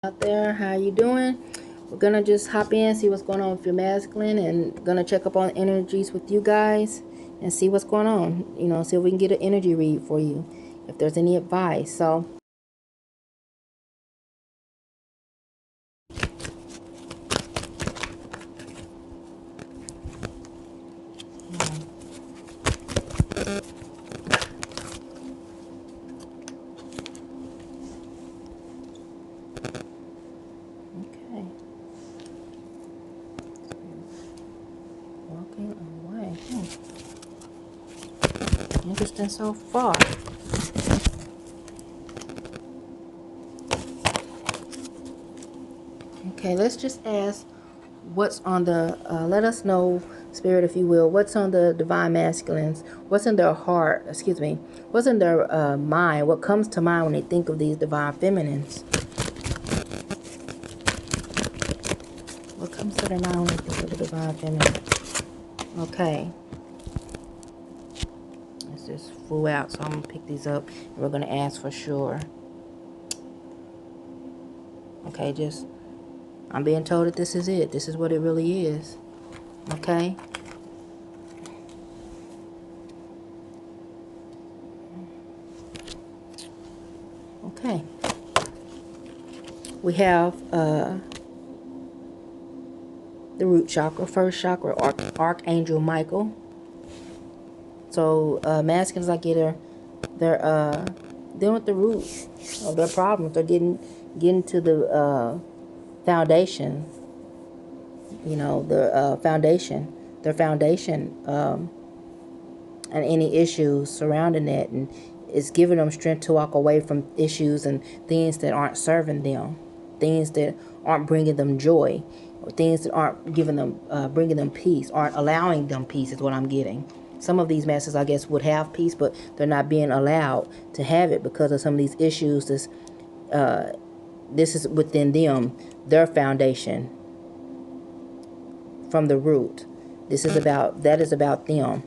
Out there, how you doing? We're gonna just hop in, see what's going on with your masculine, and gonna check up on energies with you guys and see what's going on. See if we can get an energy read for you, if there's any advice. So okay, walking away. Interesting so far. Okay, let's just ask what's on the, let us know, Spirit, if you will, what's on the divine masculines, what's in their heart, excuse me, what's in their mind, what comes to mind when they think of these divine feminines. What comes to their mind when they think of the divine feminine? Okay. Let's just flew out, so I'm going to pick these up, and we're going to ask for sure. Okay, just, I'm being told that this is it. This is what it really is. Okay? Okay. We have the root chakra, first chakra, Archangel Michael. So masculines, like they're dealing with the root of their problems. They're getting to the foundation. The foundation, their foundation, and any issues surrounding that, and it's giving them strength to walk away from issues and things that aren't serving them, things that aren't bringing them joy, or things that aren't giving them, bringing them peace, aren't allowing them peace, is what I'm getting. Some of these masters, I guess, would have peace, but they're not being allowed to have it because of some of these issues. This is within them, their foundation from the root. That is about them.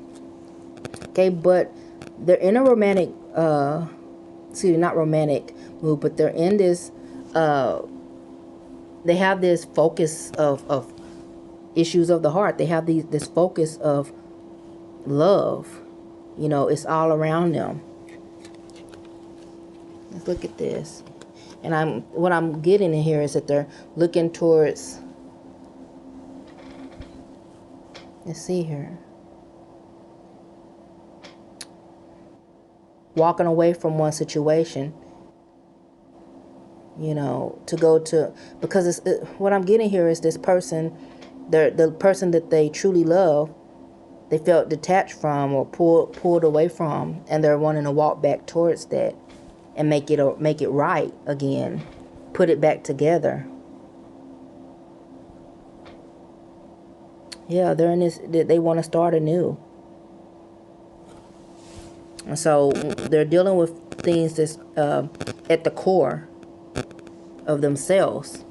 Okay, but they're in a romantic, not romantic mood, but they're in this, they have this focus of issues of the heart. They have this focus of love. It's all around them. Let's look at this. And what I'm getting in here is that they're looking towards, let's see here, walking away from one situation, to go to, because what I'm getting here is this person, the person that they truly love, they felt detached from or pulled away from, and they're wanting to walk back towards that and make it right again, put it back together. Yeah, they're in this, they want to start anew. And so they're dealing with things that's at the core of themselves,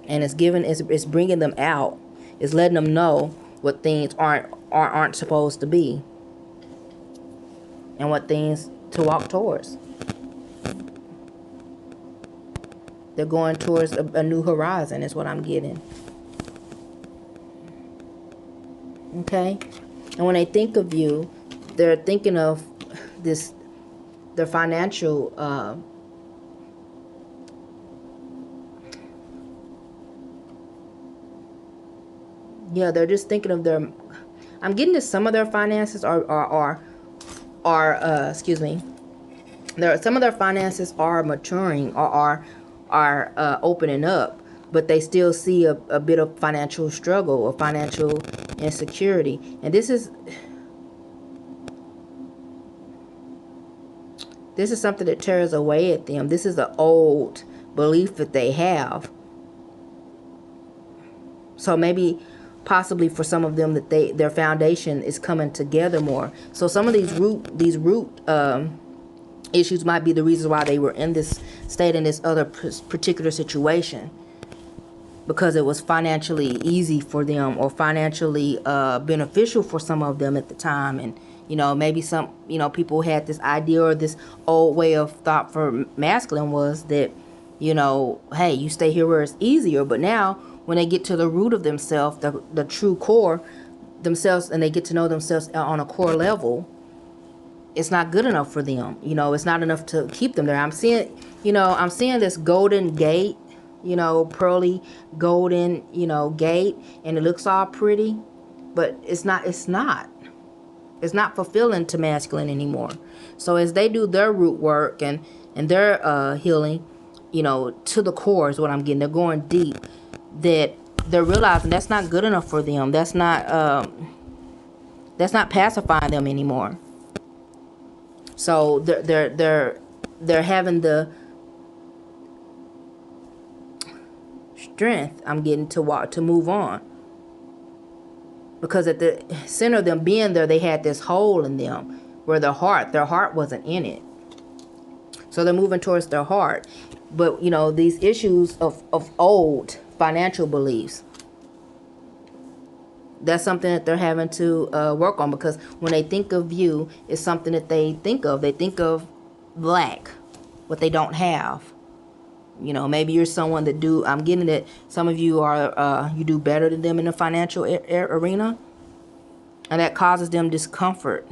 and it's bringing them out. It's letting them know what things aren't supposed to be, and what things to walk towards. They're going towards a new horizon, is what I'm getting. Okay, and when they think of you, they're thinking of their financial, they're just thinking of their, I'm getting that some of their finances are excuse me, some of their finances are maturing or are opening up, but they still see a bit of financial struggle or financial insecurity. And this is something that tears away at them. This is an old belief that they have. So maybe, possibly for some of them, that their foundation is coming together more. So some of these root issues might be the reasons why they were in this state, in this other particular situation, because it was financially easy for them, or financially beneficial for some of them at the time. And maybe some people had this idea, or this old way of thought for masculine was that you know, hey, you stay here where it's easier. But now when they get to the root of themselves, the true core themselves, and they get to know themselves on a core level, it's not good enough for them. You know, it's not enough to keep them there. I'm seeing, you know, I'm seeing this golden gate, you know, pearly golden, you know, gate, and it looks all pretty, but it's not fulfilling to masculine anymore. So as they do their root work and their healing, you know, to the core is what I'm getting. They're going deep. That they're realizing that's not good enough for them. That's not pacifying them anymore. So they're having the strength, I'm getting, to move on. Because at the center of them being there, they had this hole in them where their heart wasn't in it. So they're moving towards their heart. But, you know, these issues of old financial beliefs, that's something that they're having to work on. Because when they think of you, it's something that they think of. They think of lack, what they don't have. You know, maybe you're someone that I'm getting that some of you are, you do better than them in the financial arena. And that causes them discomfort.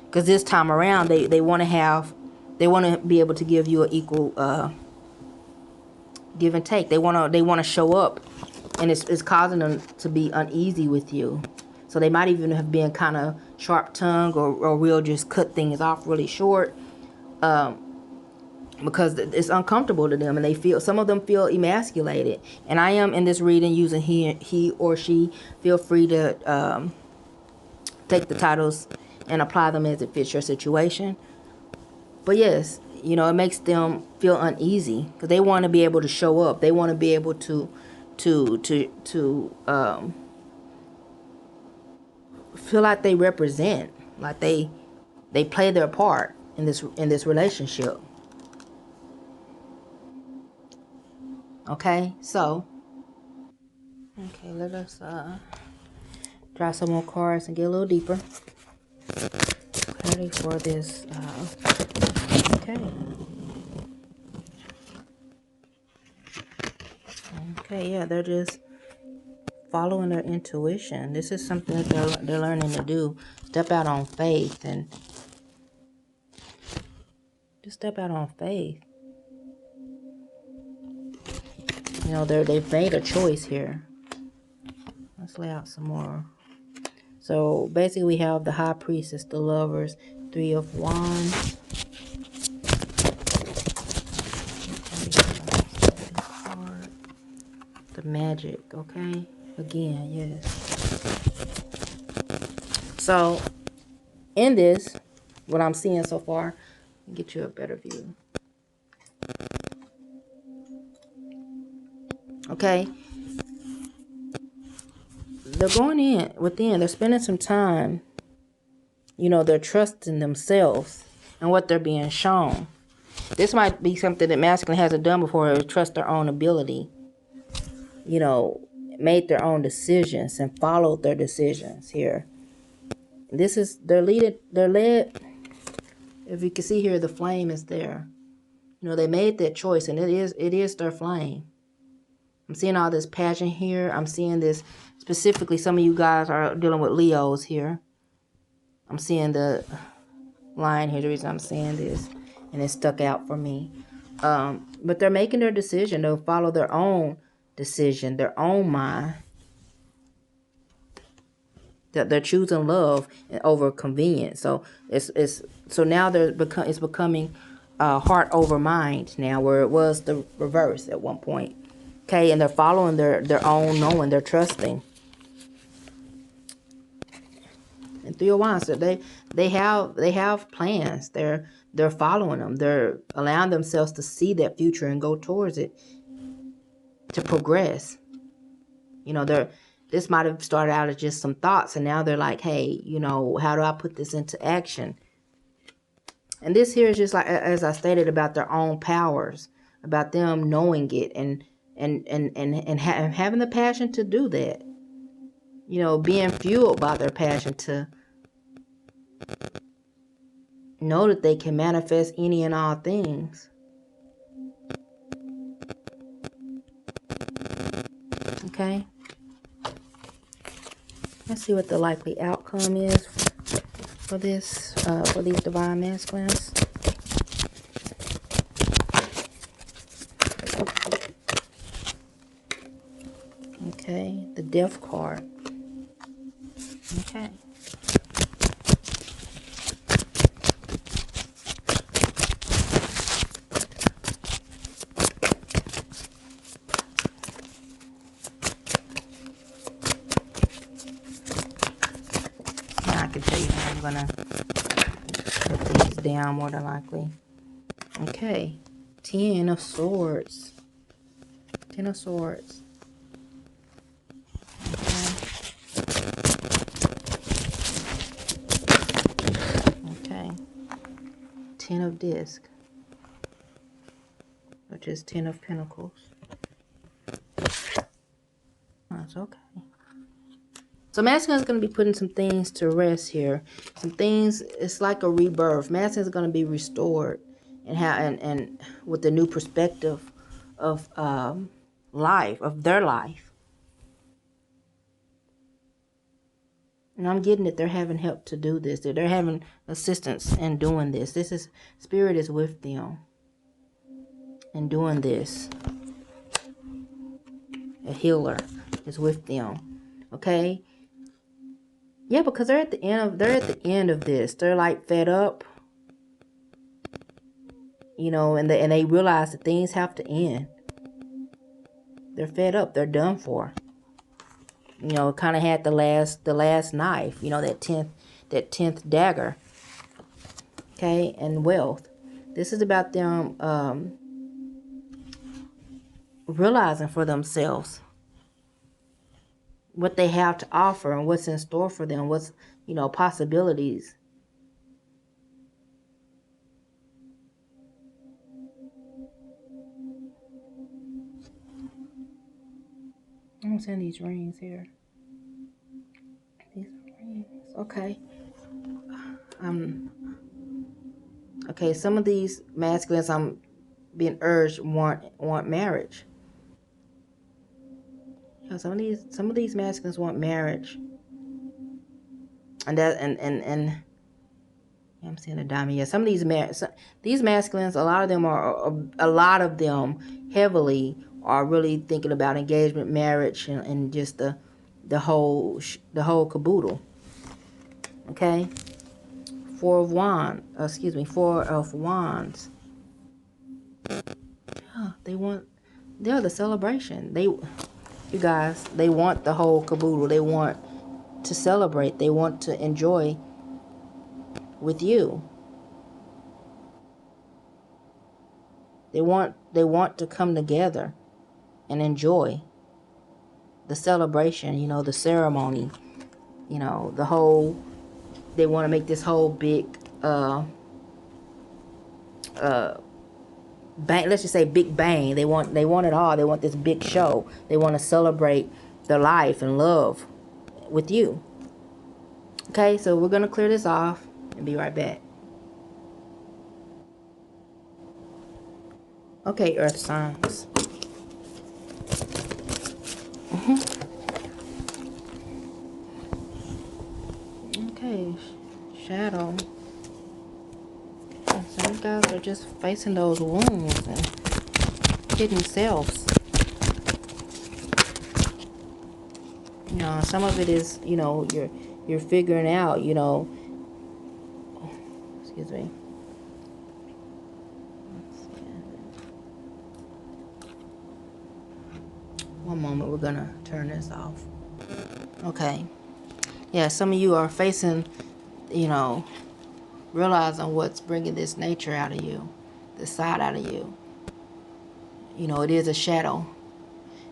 Because this time around, they want to be able to give you an equal give and take. They want to show up. And it's causing them to be uneasy with you. So they might even have been kind of sharp-tongued or real, just cut things off really short. Because it's uncomfortable to them, and some of them feel emasculated. And I am in this reading using he or she. Feel free to take the titles and apply them as it fits your situation. But yes, you know, it makes them feel uneasy because they want to be able to show up. They want to be able to feel like they represent, like they play their part in this relationship. Okay, so let us draw some more cards and get a little deeper. Ready for this? Okay, yeah, they're just following their intuition. This is something that they're learning to do. Step out on faith, and just step out on faith. You know, they've made a choice here. Let's lay out some more. So basically we have the High Priestess, the Lovers, Three of Wands. The Magic, okay? Again, yes. So in this, what I'm seeing so far, get you a better view. Okay, they're going within, they're spending some time, you know, they're trusting themselves and what they're being shown. This might be something that masculine hasn't done before, is trust their own ability, you know, made their own decisions and followed their decisions here. They're led, if you can see here, the flame is there. You know, they made that choice, and it is their flame. I'm seeing all this passion here. I'm seeing this specifically. Some of you guys are dealing with Leos here. I'm seeing the line here. The reason I'm saying this, and it stuck out for me. But they're making their decision. They'll follow their own decision, their own mind. That they're choosing love over convenience. So so now it's becoming heart over mind now, where it was the reverse at one point. Okay, and they're following their own knowing, they're trusting. And Three of Wands, so they have plans. They're following them. They're allowing themselves to see that future and go towards it, to progress. You know, this might have started out as just some thoughts, and now they're like, hey, you know, how do I put this into action? And this here is just like, as I stated, about their own powers, about them knowing it and having the passion to do that. You know, being fueled by their passion to know that they can manifest any and all things. Okay. Let's see what the likely outcome is for this, for these divine masculines. Okay, the Death card. Okay. Now I can tell you how I'm gonna put these down more than likely. Okay, 10 of Swords. 10 of Swords. Okay. 10 of Disc, which is 10 of Pentacles. That's okay. So masculine is going to be putting some things to rest here. Some things, it's like a rebirth. Masculine is going to be restored and how and with the new perspective of life, of their life. And I'm getting that they're having help to do this. That they're having assistance in doing this. This is, Spirit is with them in doing this. A healer is with them. Okay? Yeah, because they're at the end of this. They're like fed up. You know, and they realize that things have to end. They're fed up. They're done for. You know, kind of had the last knife. You know, that 10th dagger. Okay, and wealth. This is about them realizing for themselves what they have to offer and what's in store for them. What's, you know, possibilities. I'm seeing these rings here. These rings. Okay. Okay, some of these masculines I'm being urged want marriage. Yeah, some of these masculines want marriage. And that and I'm seeing a diamond. Yeah, some of these masculines, a lot of them heavily are really thinking about engagement, marriage, and just the whole caboodle. Okay, 4 of Wands. Yeah, they're the celebration. You guys, they want the whole caboodle. They want to celebrate. They want to enjoy with you. They want to come together and enjoy the celebration, you know, the ceremony, you know, they want to make this whole big bang, let's just say big bang. They want it all. They want this big show. They want to celebrate their life and love with you. Okay, so we're going to clear this off and be right back. Okay, earth signs. Okay, shadow. Some of you guys are just facing those wounds and hidden selves. You know, some of it is, you know, you're figuring out, you know. Excuse me. One moment, we're gonna turn this off. Okay. Yeah, some of you are facing, you know, realizing what's bringing this nature out of you, this side out of you. You know, it is a shadow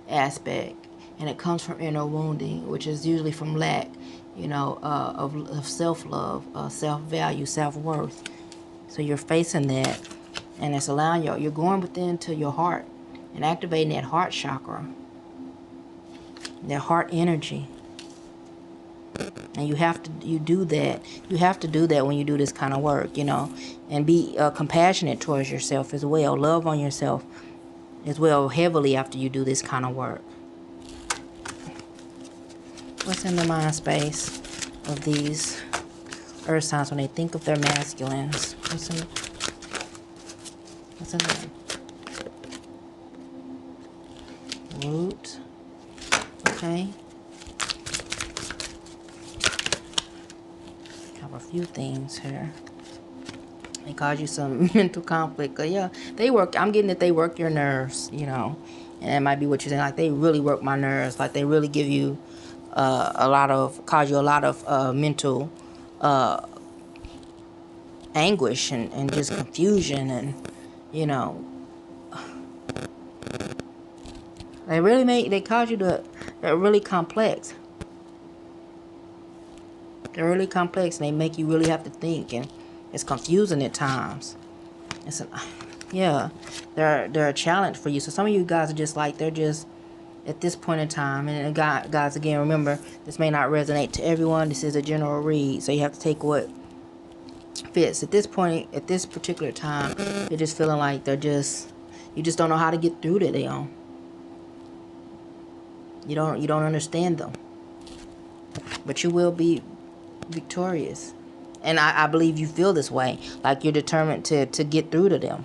aspect, and it comes from inner wounding, which is usually from lack, you know, of self-love, self-value, self-worth. So you're facing that, and it's allowing you're going within to your heart and activating that heart chakra, that heart energy. And you have to do that when you do this kind of work, you know, and be compassionate towards yourself as well. Love on yourself as well heavily after you do this kind of work. What's in the mind space of these earth signs when they think of their masculines? What's in there? Root. Okay. Have a few things here. They cause you some mental conflict. Yeah, they work. I'm getting that they work your nerves, you know. And that might be what you're saying. Like, they really work my nerves. Like, they really give you cause you a lot of mental anguish and just confusion. And, you know, they cause you they're really complex. They're really complex, and they make you really have to think, and it's confusing at times. Yeah, they're a challenge for you. So some of you guys are just like, they're just at this point in time. And guys, again, remember, this may not resonate to everyone. This is a general read, so you have to take what fits. At this point, at this particular time, they're just feeling like you just don't know how to get through to them. You don't understand them, but you will be victorious. And I believe you feel this way, like you're determined to get through to them.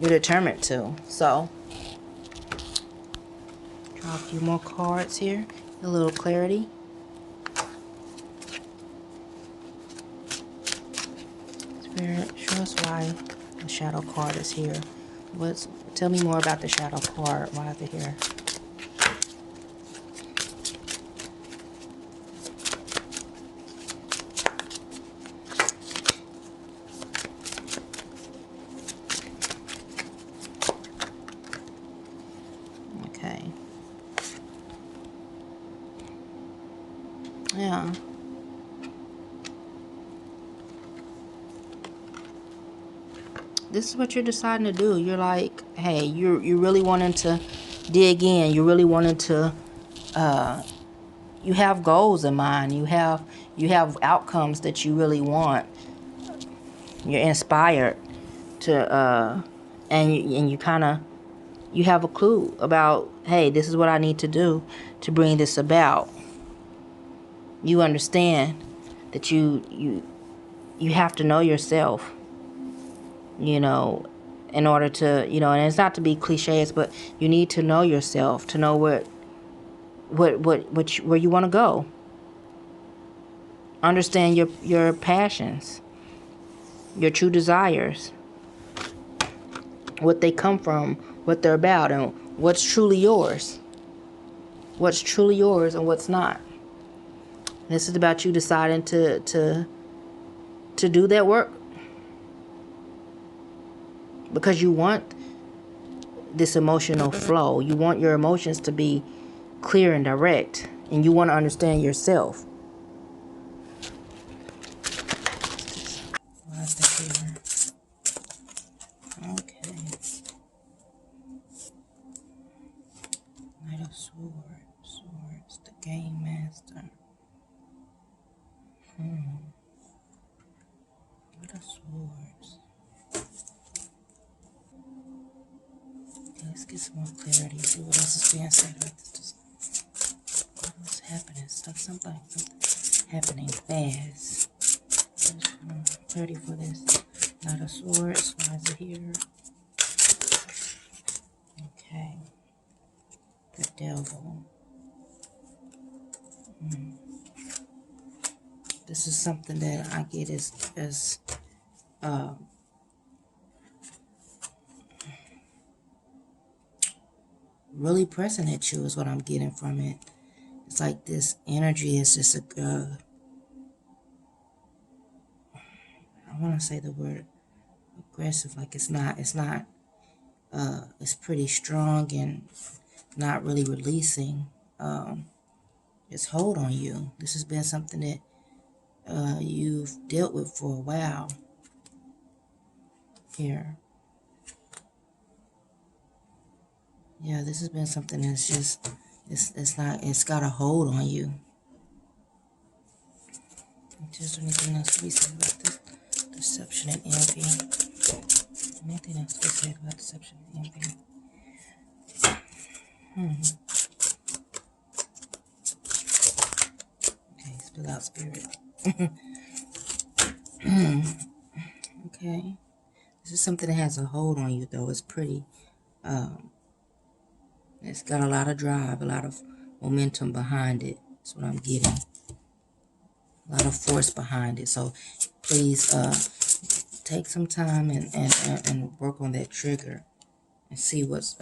You're determined to. So, draw a few more cards here. A little clarity. Spirit, show us why the shadow card is here. Tell me more about the shadow card. Why is it here? Okay. Yeah. This is what you're deciding to do. You're like, hey, you're really wanting to dig in. You're really wanting to you have goals in mind. You have outcomes that you really want. You're inspired to and you kind of, you have a clue about, hey, this is what I need to do to bring this about. You understand that you have to know yourself, you know, in order to, you know, and it's not to be cliches, but you need to know yourself to know where you want to go. Understand your passions, your true desires, what they come from, what they're about, and what's truly yours. What's truly yours and what's not. This is about you deciding to do that work, because you want this emotional flow. You want your emotions to be clear and direct, and you want to understand yourself. Why is that here? Okay. Knight of Swords, the Game Master. Knight of Swords. Okay, let's get some more clarity. See what else is being said about this. What's happening? Something happening fast. Clarity for this. Knight of Swords. Why is it here? Okay. The Devil. This is something that I get as really pressing at you is what I'm getting from it. It's like this energy is just I want to say the word aggressive. Like it's pretty strong and not really releasing its hold on you. This has been something that you've dealt with for a while here. Yeah, this has been something that's just, it's got a hold on you. Just anything else to be said about this deception and envy? Anything else to be said about deception and envy? Spill out, Spirit. Okay. This is something that has a hold on you, though. It's pretty. It's got a lot of drive, a lot of momentum behind it. That's what I'm getting. A lot of force behind it. So please take some time and work on that trigger and see what's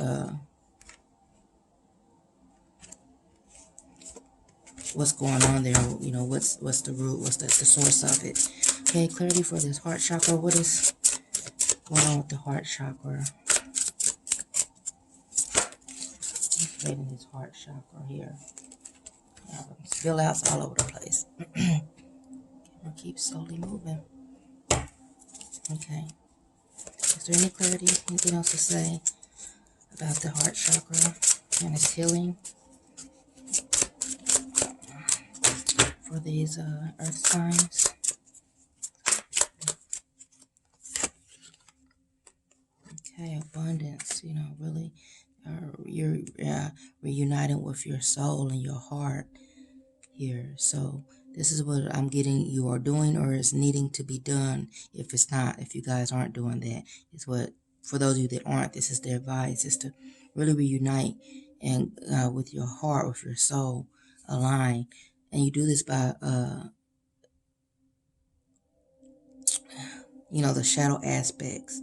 going on there. You know, what's the root, what's the source of it. Okay, clarity for this heart chakra. What is going on with the heart chakra? Inflating his heart chakra here. Spill outs all over the place. We'll keep slowly moving. Okay. Is there any clarity? Anything else to say about the heart chakra and its healing for these earth signs? Okay, abundance. You know, really, you're reuniting with your soul and your heart here. So this is what I'm getting you are doing or is needing to be done. If you guys aren't doing that, it's what, for those of you that aren't, this is the advice, is to really reunite and with your heart, with your soul, align. And you do this by, the shadow aspects,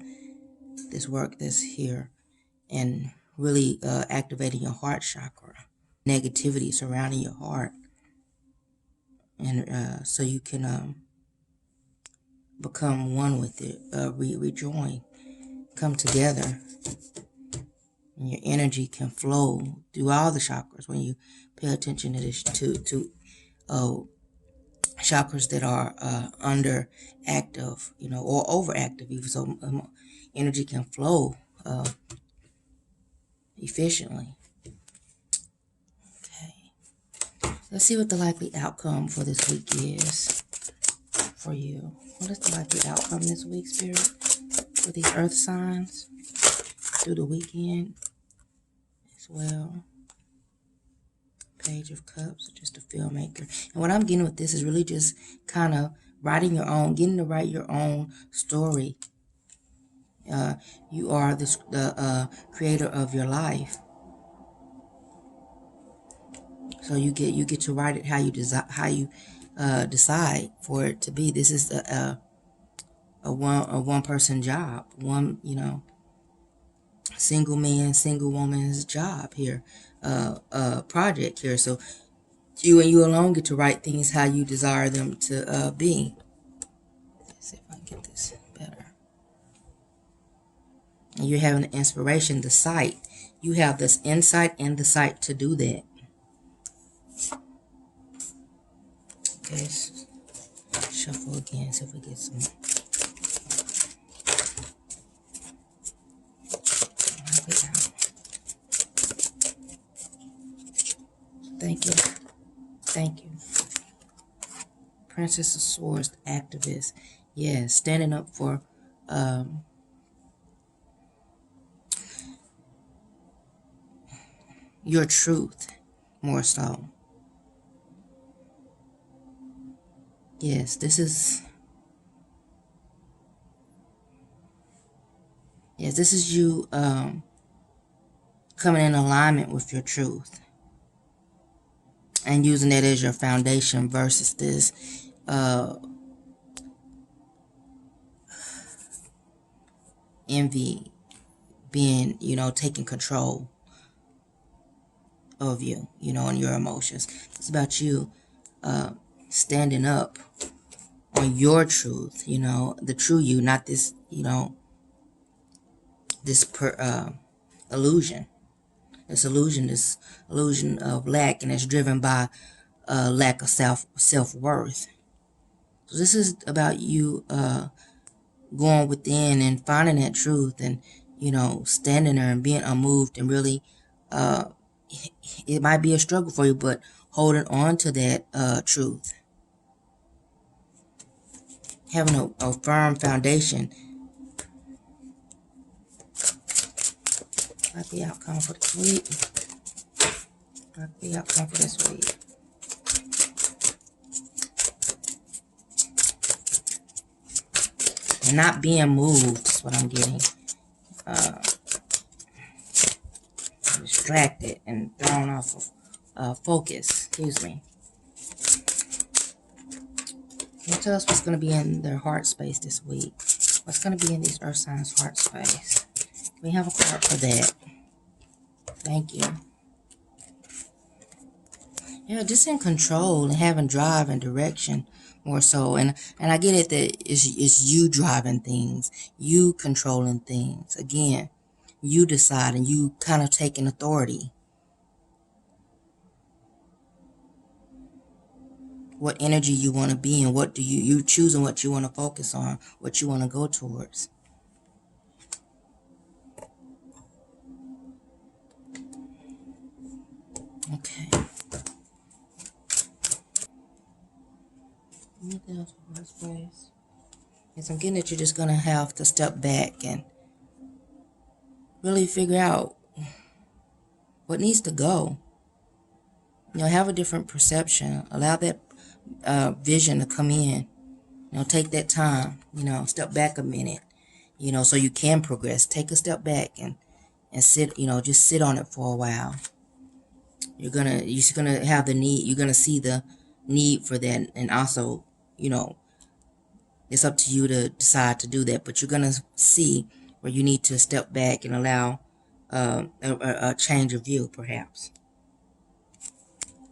this work that's here, and really activating your heart chakra, negativity surrounding your heart. And so you can become one with it, rejoin, come together, and your energy can flow through all the chakras when you pay attention to this, to chakras that are underactive, or overactive, even so energy can flow efficiently. Okay, let's see what the likely outcome for this week is for you. What is the likely outcome this week, Spirit, for these earth signs through the weekend as well? Page of Cups, just a filmmaker. And what I'm getting with this is really just kind of getting to write your own story. You are the creator of your life. So you get to write it how you decide for it to be. This is a one person job, single man, single woman's job here, project here. So you and you alone get to write things how you desire them to be. Let's see if I can get this better. And you're having the inspiration, the sight. You have this insight and the sight to do that. Okay, shuffle again, see if we get some. Thank you. Thank you. Princess of Swords, activist. Yes, standing up for your truth, more so. Yes, this is you coming in alignment with your truth and using that as your foundation versus this envy being, taking control of you, and your emotions. It's about you standing up on your truth, the true you, not this, this illusion. This illusion of lack, and it's driven by lack of self-worth. So this is about you going within and finding that truth, and standing there and being unmoved, and really it might be a struggle for you, but holding on to that truth, having a firm foundation. Like the outcome for this week. Like the outcome for this week. and not being moved is what I'm getting. Distracted and thrown off of focus. Excuse me. Can you tell us what's going to be in their heart space this week? What's going to be in these earth signs' heart space? We have a card for that. Thank you. Yeah, just in control and having drive and direction more so. And I get it that it's you driving things, you controlling things. Again, you deciding, you kind of taking authority. What energy you want to be in, what do you choosing what you want to focus on, what you want to go towards. Okay. Anything else for this place? Yes, I'm getting that you're just going to have to step back and really figure out what needs to go. You know, have a different perception. Allow that vision to come in. You know, take that time. You know, step back a minute. You know, so you can progress. Take a step back and sit. You know, just sit on it for a while. You're gonna have the need. You're gonna see the need for that, and also, you know, it's up to you to decide to do that. But you're gonna see where you need to step back and allow a change of view, perhaps,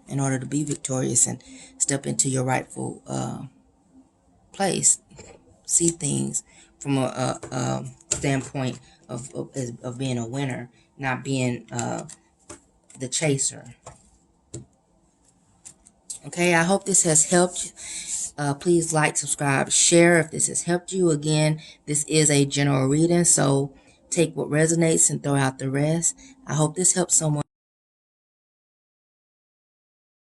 in order to be victorious and step into your rightful place. See things from a standpoint of being a winner, not being the chaser. Okay, I hope this has helped. Please like, subscribe, share if this has helped you. Again, this is a general reading, so take what resonates and throw out the rest. I hope this helps someone.